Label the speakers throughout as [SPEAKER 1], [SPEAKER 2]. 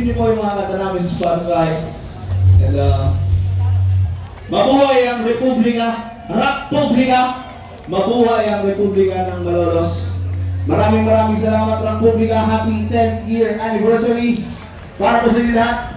[SPEAKER 1] niyo po yung mga kanta namin sa Spotify. And mabuhay ang Republika, Republika! Mabuhay ang Republika ng Malolos. Maraming salamat, Republika. Happy 10th year anniversary para po sa inyo lahat.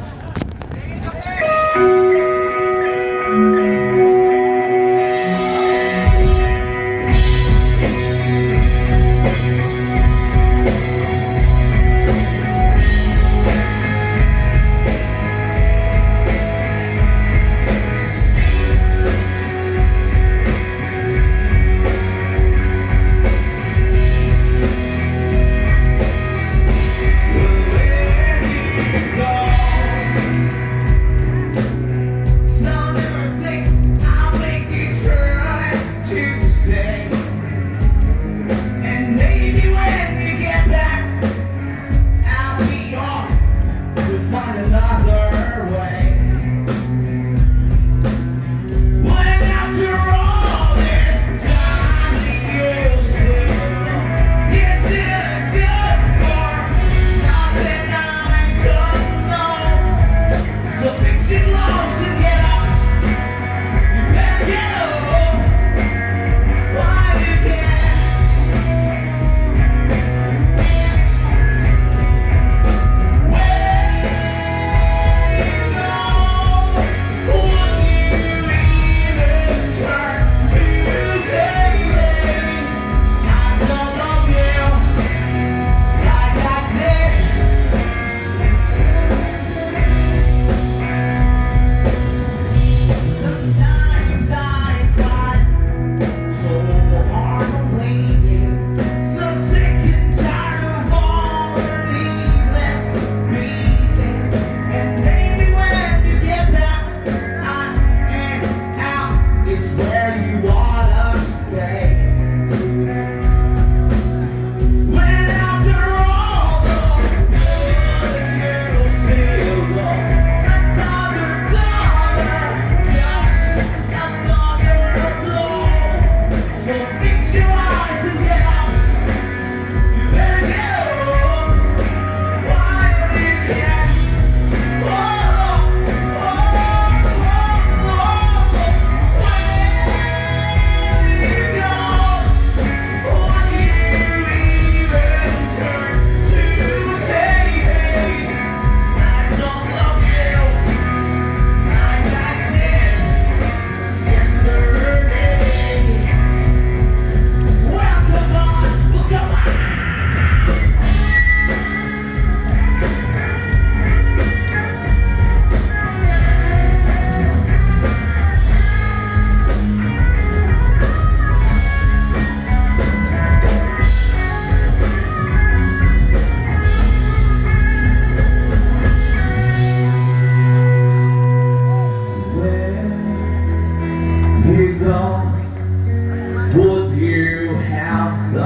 [SPEAKER 1] Would you have the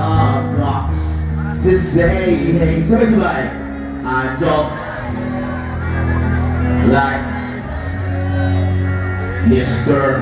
[SPEAKER 1] guts to say, hey, sabay-sabay, I don't like Mr.